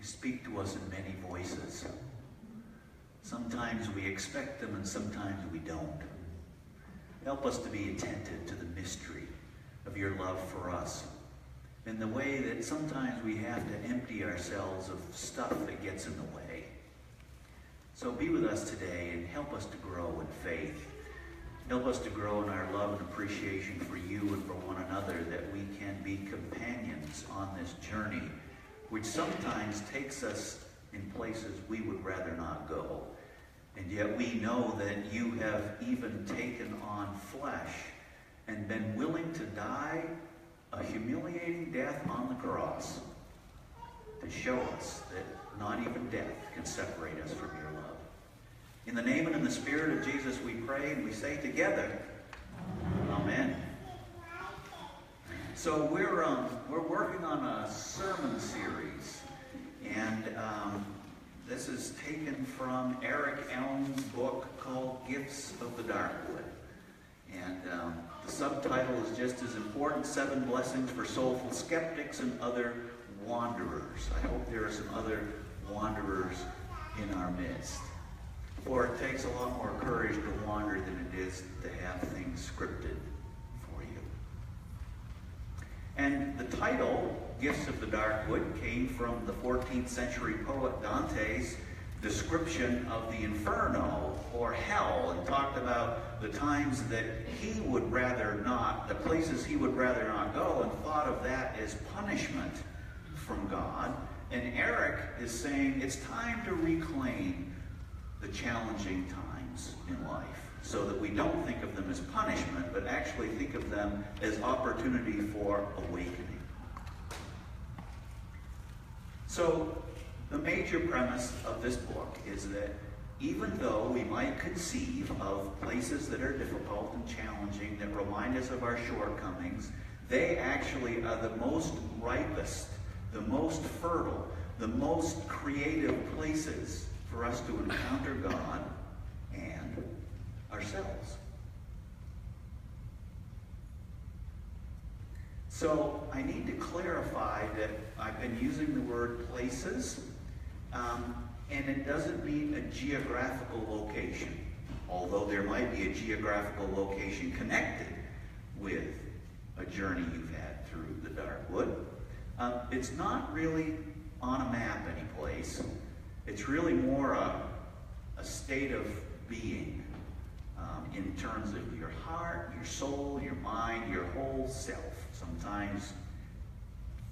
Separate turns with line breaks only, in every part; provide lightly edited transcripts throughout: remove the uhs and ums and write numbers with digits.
speak to us in many voices. Sometimes we expect them and sometimes we don't. Help us to be attentive to the mystery of your love for us, in the way that sometimes we have to empty ourselves of stuff that gets in the way. So be with us today and help us to grow in faith. Help us to grow in our love and appreciation for you and for one another, that we can be companions on this journey, which sometimes takes us in places we would rather not go. And yet we know that you have even taken on flesh and been willing to die a humiliating death on the cross to show us that not even death can separate us from your love. In the name and in the Spirit of Jesus we pray, and we say together, Amen. So we're working on a sermon series, and this is taken from Eric Elm's book called Gifts of the Darkwood. And the subtitle is just as important, 7 Blessings for Soulful Skeptics and Other Wanderers. I hope there are some other wanderers in our midst. For it takes a lot more courage to wander than it is to have things scripted for you. And the title, Gifts of the Darkwood, came from the 14th century poet Dante's description of the inferno, or hell, and talked about the times that he would rather not, the places he would rather not go, and thought of that as punishment from God. And Eric is saying it's time to reclaim the challenging times in life, so that we don't think of them as punishment, but actually think of them as opportunity for awakening. So the major premise of this book is that even though we might conceive of places that are difficult and challenging, that remind us of our shortcomings, they actually are the most ripest, the most fertile, the most creative places for us to encounter God and ourselves. So I need to clarify that I've been using the word places, and it doesn't mean a geographical location, although there might be a geographical location connected with a journey you've had through the Darkwood. It's not really on a map any place. It's really more a state of being in terms of your heart, your soul, your mind, your whole self. Sometimes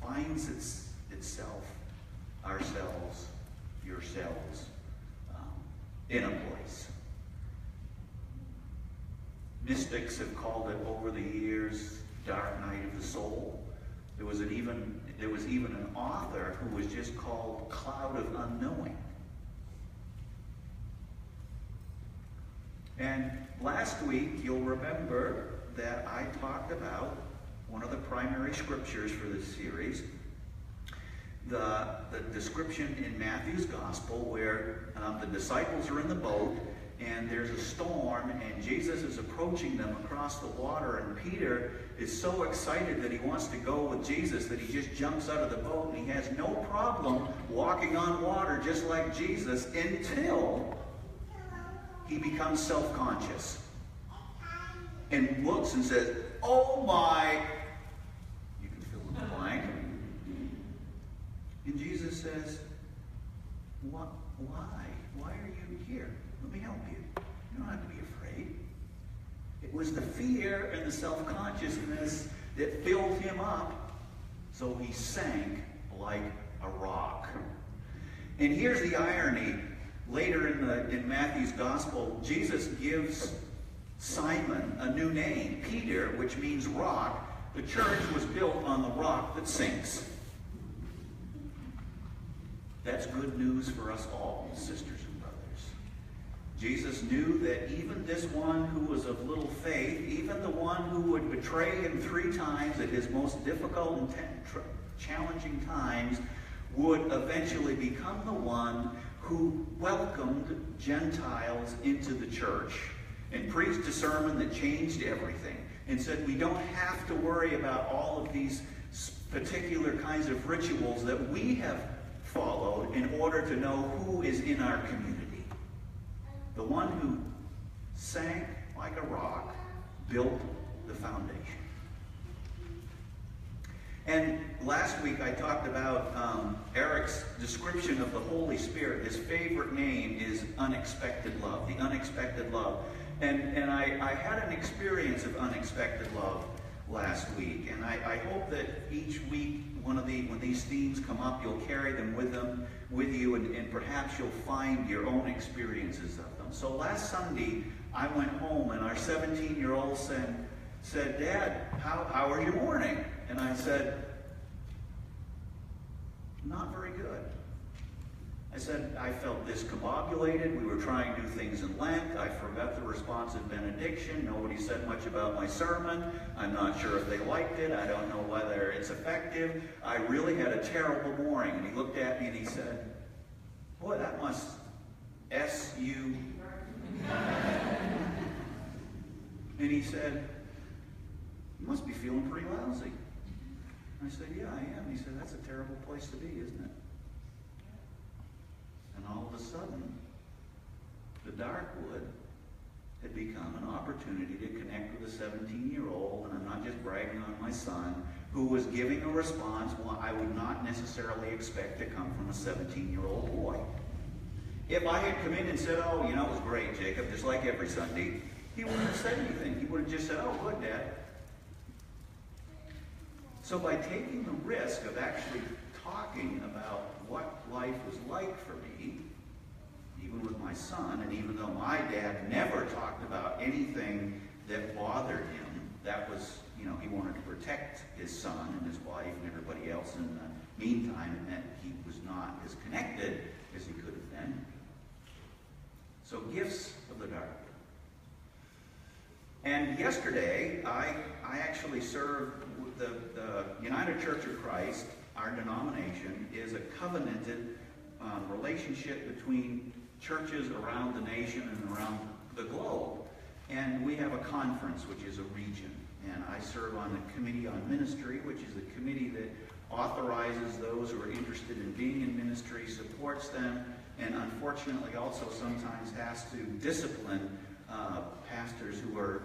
finds itself, ourselves, yourselves, in a place. Mystics have called it over the years dark night of the soul. There was even an author who was just called Cloud of Unknowing. And last week, you'll remember that I talked about one of the primary scriptures for this series, the description in Matthew's Gospel where the disciples are in the boat and there's a storm and Jesus is approaching them across the water, and Peter is so excited that he wants to go with Jesus that he just jumps out of the boat, and he has no problem walking on water just like Jesus until he becomes self-conscious and looks and says, "Oh my," you can fill in the blank. And Jesus says, "What? Why? Why are you here? Let me help you. You don't have to be afraid." It was the fear and the self-consciousness that filled him up, so he sank like a rock. And here's the irony. Later in Matthew's Gospel, Jesus gives Simon a new name, Peter, which means rock. The church was built on the rock that sinks. That's good news for us all, sisters and brothers. Jesus knew that even this one who was of little faith, even the one who would betray him 3 times at his most difficult and challenging times, would eventually become the one who welcomed Gentiles into the church and preached a sermon that changed everything and said we don't have to worry about all of these particular kinds of rituals that we have followed in order to know who is in our community. The one who sank like a rock, built the foundation. And last week I talked about Eric's description of the Holy Spirit. His favorite name is unexpected love, the unexpected love. And I had an experience of unexpected love last week. And I hope that each week when these themes come up, you'll carry them with you, and perhaps you'll find your own experiences of them. So last Sunday, I went home, and our 17-year-old said, "Dad, how are you morning?" And I said, "Not very good." I said, "I felt discombobulated. We were trying to do things in Lent. I forgot the responsive benediction. Nobody said much about my sermon. I'm not sure if they liked it. I don't know whether it's effective. I really had a terrible morning." And he looked at me and he said, "Boy, that must S-U..." And he said, "You must be feeling pretty lousy." I said, "Yeah, I am." He said, "That's a terrible place to be, isn't it?" And all of a sudden, the dark wood had become an opportunity to connect with a 17-year-old, and I'm not just bragging on my son, who was giving a response I would not necessarily expect to come from a 17-year-old boy. If I had come in and said, "Oh, it was great, Jacob, just like every Sunday," he wouldn't have said anything. He would have just said, "Oh, good, Dad." So by taking the risk of actually talking about what life was like for me, even with my son, and even though my dad never talked about anything that bothered him, that was, he wanted to protect his son and his wife and everybody else in the meantime, it meant he was not as connected as he could have been. So gifts of the dark. And yesterday, I actually served the United Church of Christ. Our denomination is a covenanted relationship between churches around the nation and around the globe. And we have a conference, which is a region. And I serve on the Committee on Ministry, which is the committee that authorizes those who are interested in being in ministry, supports them, and unfortunately also sometimes has to discipline pastors who are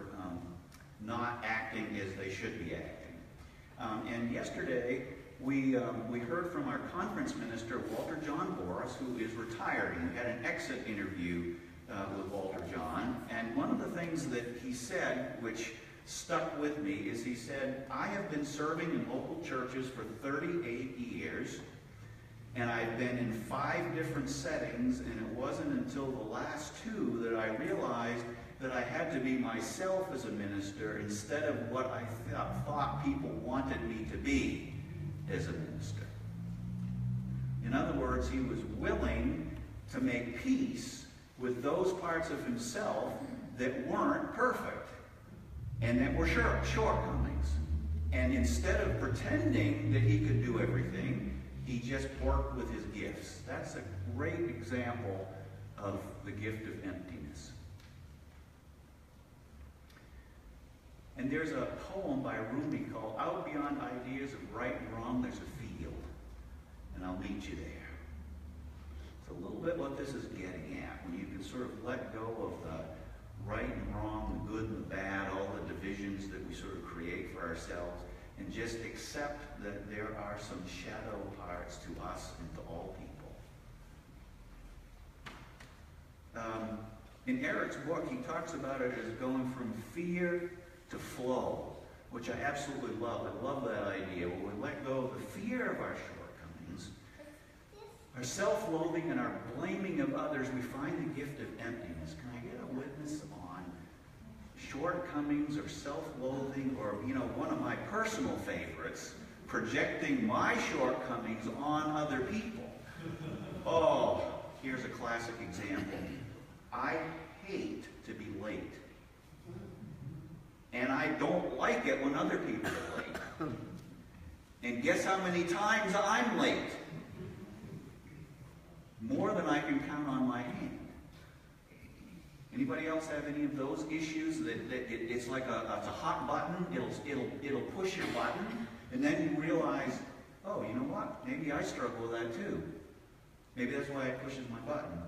not acting as they should be acting. And yesterday, we heard from our conference minister, Walter John Boris, who is retiring. We had an exit interview with Walter John. And one of the things that he said, which stuck with me, is he said, "I have been serving in local churches for 38 years, and I've been in 5 different settings, and it wasn't until the last 2 that I realized that I had to be myself as a minister instead of what I thought people wanted me to be as a minister." In other words, he was willing to make peace with those parts of himself that weren't perfect and that were shortcomings. And instead of pretending that he could do everything, he just worked with his gifts. That's a great example of the gift of emptiness. And there's a poem by Rumi called "Out Beyond Ideas of Right and Wrong, There's a Field, and I'll Meet You There." It's a little bit what this is getting at, when you can sort of let go of the right and wrong, the good and the bad, all the divisions that we sort of create for ourselves, and just accept that there are some shadow parts to us and to all people. In Eric's book, he talks about it as going from fear to flow, which I absolutely love. I love that idea. When we let go of the fear of our shortcomings, our self-loathing and our blaming of others, we find the gift of emptiness. Can I get a witness on shortcomings or self-loathing, or, one of my personal favorites, projecting my shortcomings on other people? Oh, here's a classic example. I hate to be late. And I don't like it when other people are late. And guess how many times I'm late? More than I can count on my hand. Anybody else have any of those issues that it's like it's a hot button? It'll push your button, and then you realize, oh, you know what? Maybe I struggle with that too. Maybe that's why it pushes my button.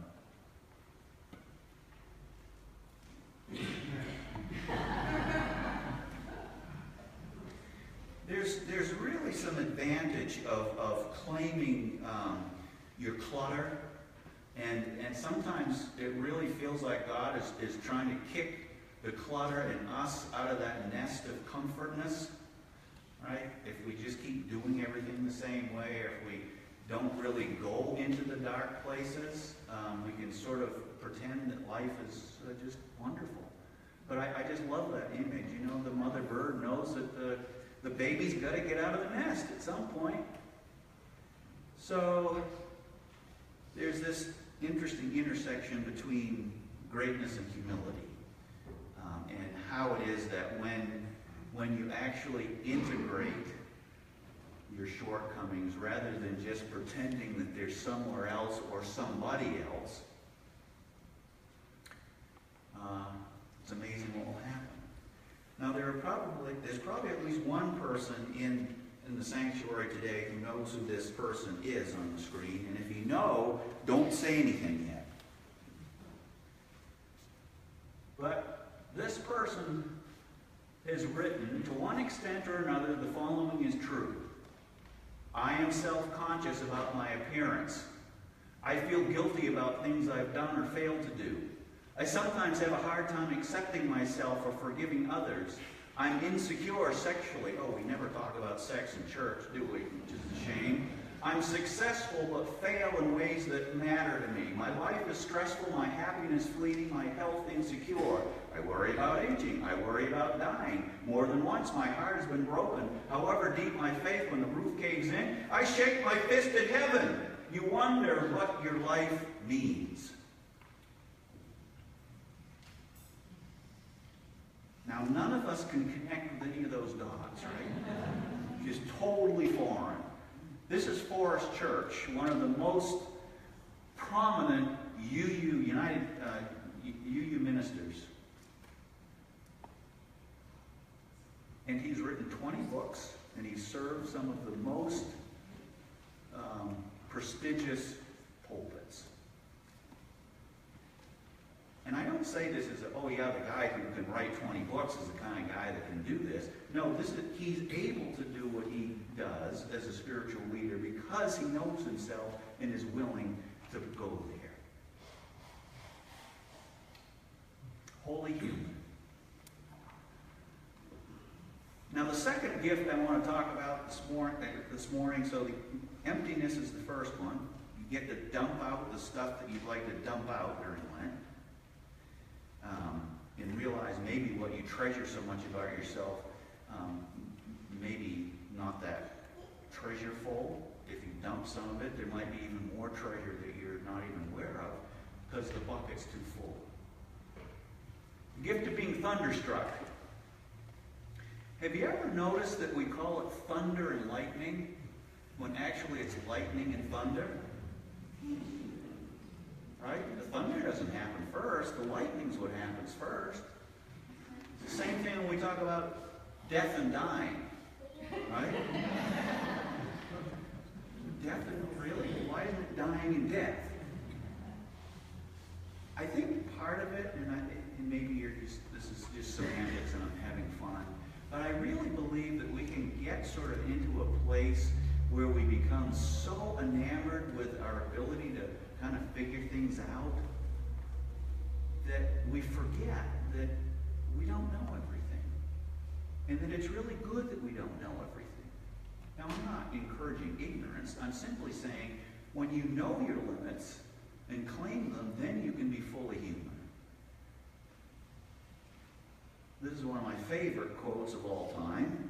There's really some advantage of claiming your clutter, and sometimes it really feels like God is trying to kick the clutter and us out of that nest of comfortness, right? If we just keep doing everything the same way, or if we don't really go into the dark places, we can sort of pretend that life is just wonderful. But I just love that image. You know, the mother bird knows that the baby's got to get out of the nest at some point. So there's this interesting intersection between greatness and humility, and how it is that when you actually integrate your shortcomings rather than just pretending that there's somewhere else or somebody else, it's amazing what will happen. Now there's probably at least one person in the sanctuary today who knows who this person is on the screen, and if you know, don't say anything yet. But this person has written, to one extent or another, the following is true. I am self-conscious about my appearance. I feel guilty about things I've done or failed to do. I sometimes have a hard time accepting myself or forgiving others. I'm insecure sexually. Oh, we never talk about sex in church, do we? Which is a shame. I'm successful but fail in ways that matter to me. My life is stressful, my happiness fleeting, my health insecure. I worry about aging. I worry about dying. More than once, my heart has been broken. However deep my faith, when the roof caves in, I shake my fist at heaven. You wonder what your life means. Now, none of us can connect with any of those dots, right? Just totally foreign. This is Forest Church, one of the most prominent UU ministers. And he's written 20 books, and he's served some of the most prestigious pulpits. And I don't say this as, oh yeah, the guy who can write 20 books is the kind of guy that can do this. No, he's able to do what he does as a spiritual leader because he knows himself and is willing to go there. Holy human. Now the second gift I want to talk about this morning, so the emptiness is the first one. You get to dump out the stuff that you'd like to dump out during Lent. And realize maybe what you treasure so much about yourself, maybe not that treasureful. If you dump some of it, there might be even more treasure that you're not even aware of because the bucket's too full. The gift of being thunderstruck. Have you ever noticed that we call it thunder and lightning when actually it's lightning and thunder? Right? The thunder doesn't happen first. The lightning's what happens first. It's the same thing when we talk about death and dying. Right? Death and really? Why isn't it dying and death? I think part of it, and maybe this is just semantics and I'm having fun, but I really believe that we can get sort of into a place where we become so enamored with our ability to kind of figure things out that we forget that we don't know everything. And that it's really good that we don't know everything. Now, I'm not encouraging ignorance. I'm simply saying when you know your limits and claim them, then you can be fully human. This is one of my favorite quotes of all time.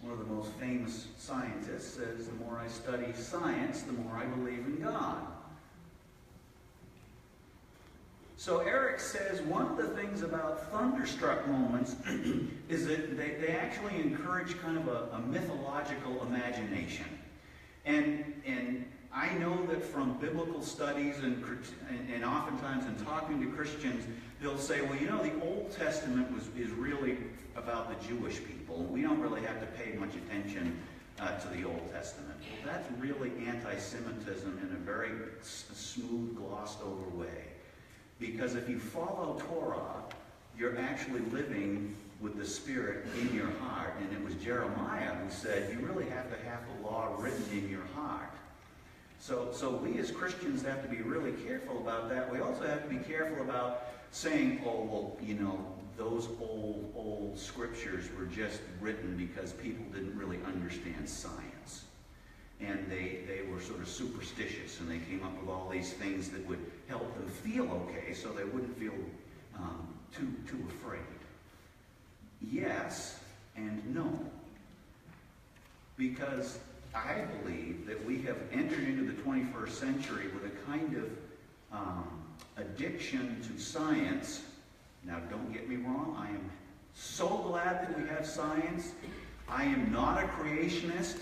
One of the most famous scientists says, the more I study science, the more I believe in God. So Eric says one of the things about thunderstruck moments is that they actually encourage kind of a mythological imagination. And I know that from biblical studies and oftentimes in talking to Christians, they'll say, well, you know, the Old Testament is really about the Jewish people. We don't really have to pay much attention to the Old Testament. Well, that's really anti-Semitism in a very smooth, glossed-over way. Because if you follow Torah, you're actually living with the Spirit in your heart. And it was Jeremiah who said, you really have to have the law written in your heart. So we as Christians have to be really careful about that. We also have to be careful about saying, oh, well, you know, those old scriptures were just written because people didn't really understand science. And they were sort of superstitious, and they came up with all these things that would help them feel okay so they wouldn't feel too afraid. Yes and no. Because I believe that we have entered into the 21st century with a kind of addiction to science. Now, don't get me wrong. I am so glad that we have science. I am not a creationist.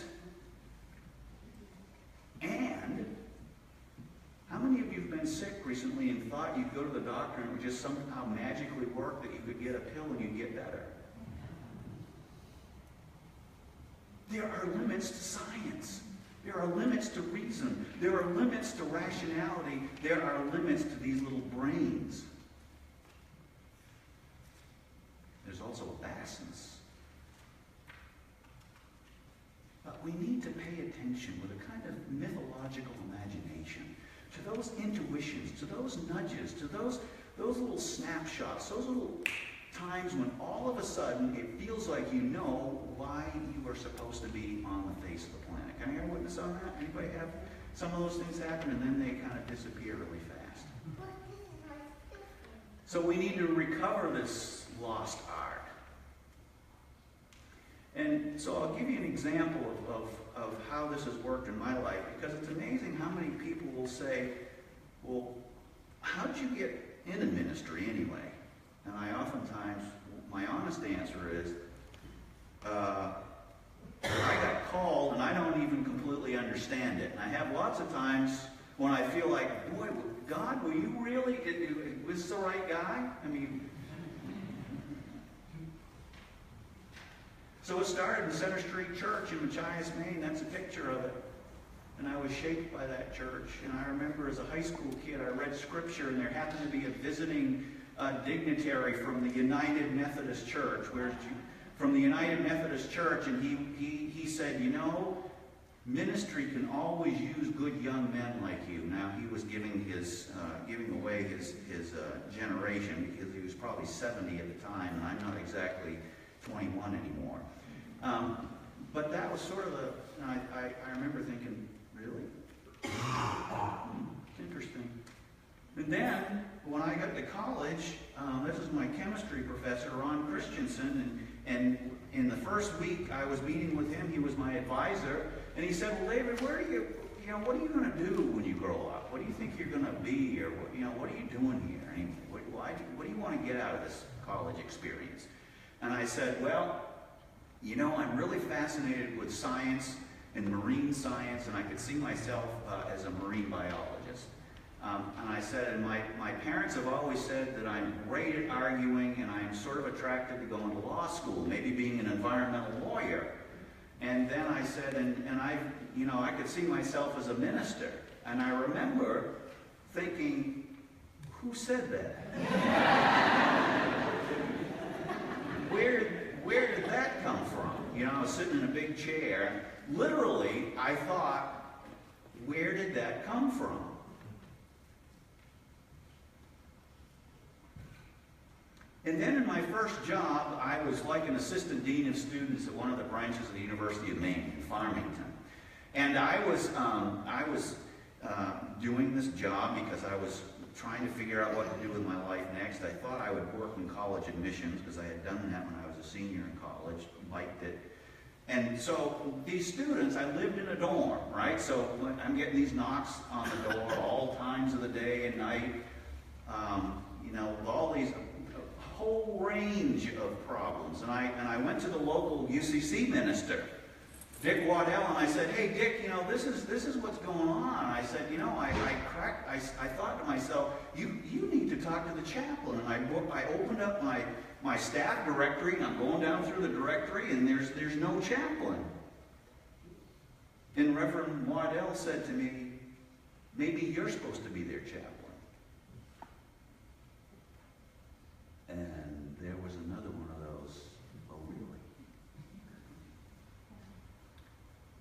And how many of you have been sick recently and thought you'd go to the doctor and it would just somehow magically work, that you could get a pill and you'd get better? There are limits to science. There are limits to reason. There are limits to rationality. There are limits to these little brains. There's also vastness. But we need to pay attention with a kind of mythological imagination to those intuitions, to those nudges, to those little snapshots, those little times when all of a sudden it feels like you know why you are supposed to be on the face of the planet. Can I have a witness on that? Anybody have some of those things happen and then they kind of disappear really fast? So we need to recover this lost art. And so I'll give you an example of how this has worked in my life, because it's amazing how many people will say, well, how did you get into ministry anyway? And I oftentimes, my honest answer is, I got called and I don't even completely understand it. And I have lots of times when I feel like, boy, God, were you really, was this the right guy? I mean, so it started in Center Street Church in Machias, Maine. That's a picture of it. And I was shaped by that church. And I remember as a high school kid, I read scripture, and there happened to be a visiting dignitary from the United Methodist Church, and he said, you know, ministry can always use good young men like you. Now, he was giving away his generation, because he was probably 70 at the time, and I'm not exactly 21 anymore. But that was sort of I remember thinking, really? It's interesting. And then, when I got to college, this is my chemistry professor, Ron Christensen, and in the first week I was meeting with him. He was my advisor, and he said, well, David, what are you going to do when you grow up? What do you think you're going to be, or what are you doing here? And what do you want to get out of this college experience? And I said, well, I'm really fascinated with science and marine science, and I could see myself as a marine biologist. And I said, and my parents have always said that I'm great at arguing, and I'm sort of attracted to going to law school, maybe being an environmental lawyer. And then I said, and I could see myself as a minister. And I remember thinking, who said that? Where did that come from? I was sitting in a big chair. Literally, I thought, where did that come from? And then in my first job, I was like an assistant dean of students at one of the branches of the University of Maine in Farmington. And I was doing this job because I was trying to figure out what to do with my life next. I thought I would work in college admissions because I had done that when I was a senior in college, liked it. And so these students, I lived in a dorm, right? So I'm getting these knocks on the door all times of the day and night, all these whole range of problems. And I went to the local UCC minister, Dick Waddell, and I said, hey, Dick, this is what's going on. I said, I thought to myself, you need to talk to the chaplain. And I opened up my staff directory, and I'm going down through the directory, and there's no chaplain. And Reverend Waddell said to me, maybe you're supposed to be their chaplain. And there was another one of those, oh really?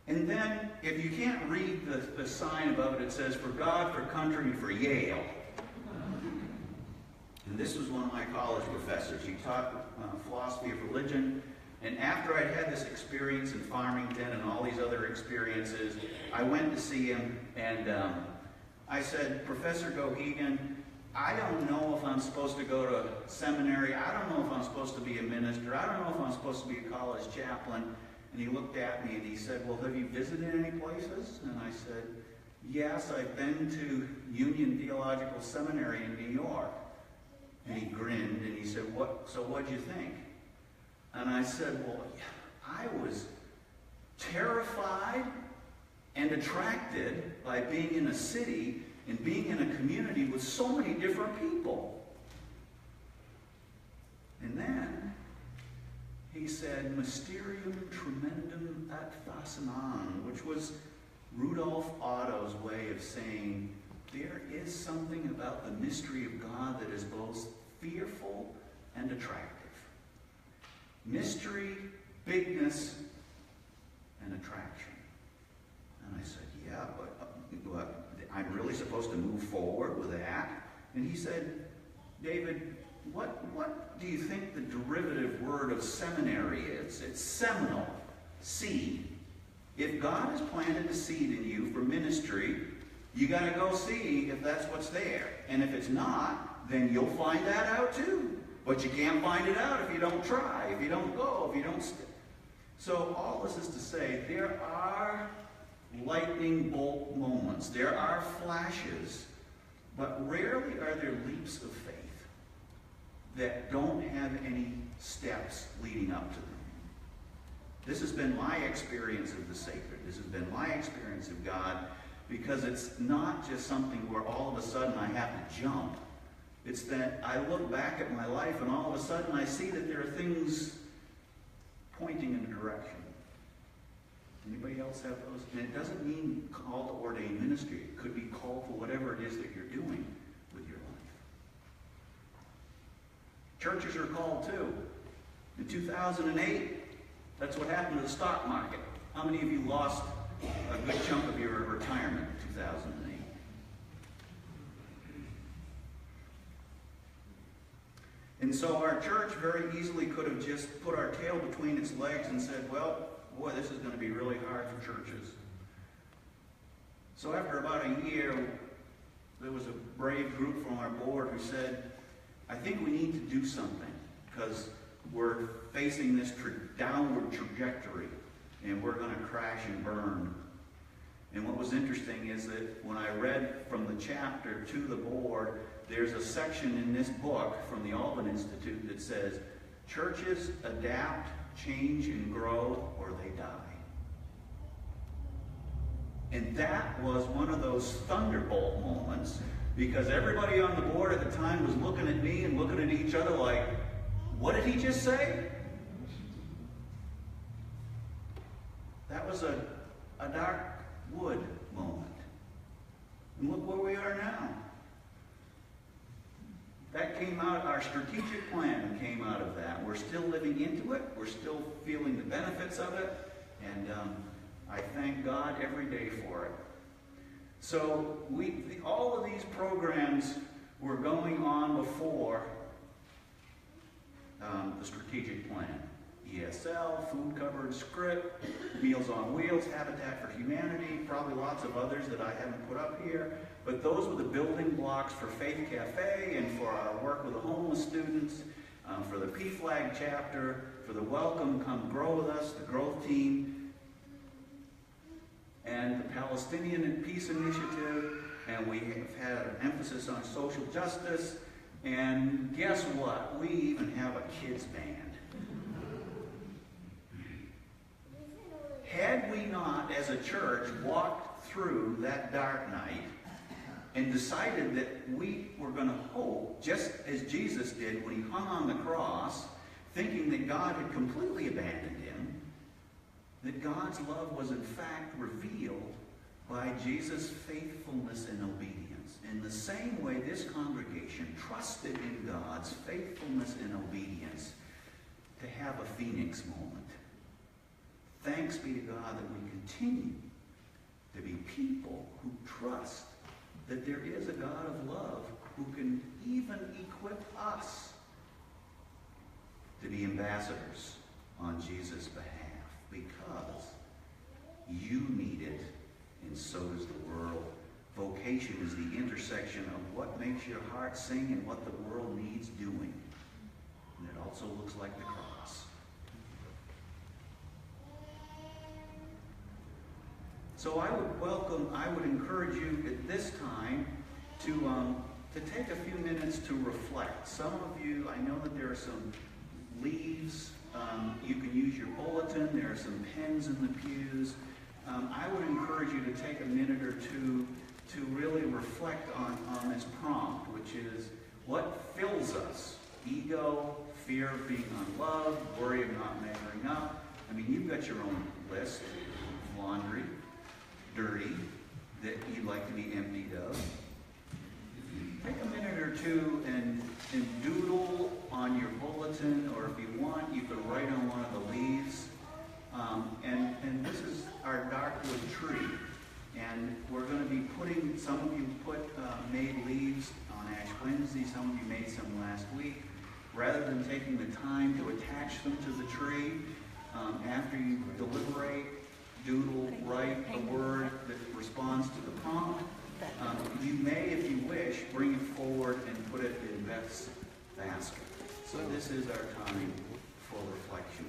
And then, if you can't read the sign above it, it says, for God, for country, and for Yale. And this was one of my college professors. He taught philosophy of religion. And after I'd had this experience in Farmington and all these other experiences, I went to see him, and I said, Professor Gohegan, I don't know if I'm supposed to go to seminary. I don't know if I'm supposed to be a minister. I don't know if I'm supposed to be a college chaplain. And he looked at me and he said, well, have you visited any places? And I said, yes, I've been to Union Theological Seminary in New York. And he grinned and he said, so what'd you think? And I said, well, I was terrified and attracted by being in a city and being in a community with so many different people. And then he said, Mysterium tremendum et fascinans, which was Rudolf Otto's way of saying, there is something about the mystery of God that is both fearful and attractive. Mystery, bigness, and attraction. And I said, yeah, but I'm really supposed to move forward with that? And he said, David, what do you think the derivative word of seminary is? It's seminal, seed. If God has planted a seed in you for ministry, you got to go see if that's what's there. And if it's not, then you'll find that out too. But you can't find it out if you don't try, if you don't go, if you don't stick. So all this is to say, there are lightning bolt moments. There are flashes, but rarely are there leaps of faith that don't have any steps leading up to them. This has been my experience of the sacred. This has been my experience of God, because it's not just something where all of a sudden I have to jump. It's that I look back at my life and all of a sudden I see that there are things pointing in a direction. Anybody else have those? And it doesn't mean call to ordained ministry. It could be called for whatever it is that you're doing with your life. Churches are called too. In 2008, that's what happened to the stock market. How many of you lost a good chunk of your retirement in 2008? And so our church very easily could have just put our tail between its legs and said, well, boy, this is going to be really hard for churches. So after about a year, there was a brave group from our board who said, I think we need to do something because we're facing this downward trajectory and we're going to crash and burn. And what was interesting is that when I read from the chapter to the board, there's a section in this book from the Alban Institute that says, churches adapt, change, and grow, or they die. And that was one of those thunderbolt moments, because everybody on the board at the time was looking at me and looking at each other like, what did he just say? That was a dark wood moment. And look where we are now. That came out, our strategic plan came out of that. We're still living into it. We're still feeling the benefits of it. And I thank God every day for it. So all of these programs were going on before the strategic plan. ESL, Food Cupboard, Script, Meals on Wheels, Habitat for Humanity, probably lots of others that I haven't put up here. But those were the building blocks for Faith Cafe and for our work with the homeless students, for the PFLAG chapter, for the Welcome, Come Grow With Us, the growth team, and the Palestinian Peace Initiative, and we have had an emphasis on social justice, and guess what? We even have a kids band. Had we not, as a church, walked through that dark night and decided that we were going to hope, just as Jesus did when he hung on the cross, thinking that God had completely abandoned him, that God's love was in fact revealed by Jesus' faithfulness and obedience. In the same way, this congregation trusted in God's faithfulness and obedience to have a phoenix moment. Thanks be to God that we continue to be people who trust that there is a God of love who can even equip us to be ambassadors on Jesus' behalf, because you need it, and so does the world. Vocation is the intersection of what makes your heart sing and what the world needs doing. And it also looks like the cross. So I would encourage you at this time to take a few minutes to reflect. Some of you, I know that there are some leaves. You can use your bulletin. There are some pens in the pews. I would encourage you to take a minute or two to really reflect on this prompt, which is what fills us? Ego, fear of being unloved, worry of not measuring up. I mean, you've got your own list of laundry, dirty, that you'd like to be emptied of. Take a minute or two and doodle on your bulletin, or if you want, you could write on one of the leaves. And this is our darkwood tree. And we're going to be putting, some of you made leaves on Ash Wednesday, some of you made some last week. Rather than taking the time to attach them to the tree, after you deliberate, doodle, write a word that responds to the prompt. You may, if you wish, bring it forward and put it in Beth's basket. So this is our time for reflection.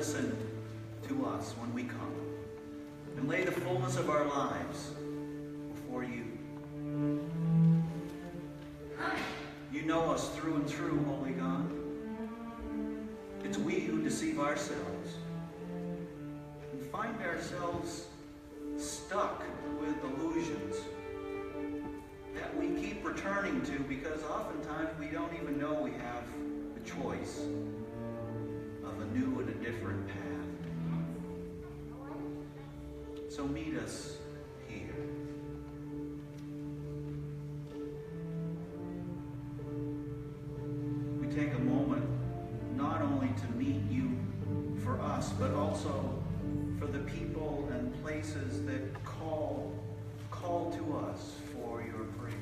listen to us when we come and lay the fullness of our lives before you. You know us through and through, Holy God. It's we who deceive ourselves and find ourselves stuck with illusions that we keep returning to because oftentimes we don't even know we have the choice of a new and a different path. So meet us here. We take a moment not only to meet you for us, but also for the people and places that call to us for your prayer.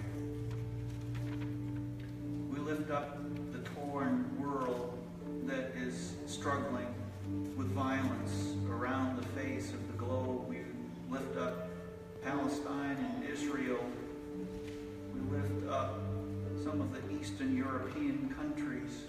We lift up the torn world that is struggling with violence around the face of the globe. We lift up Palestine and Israel. We lift up some of the Eastern European countries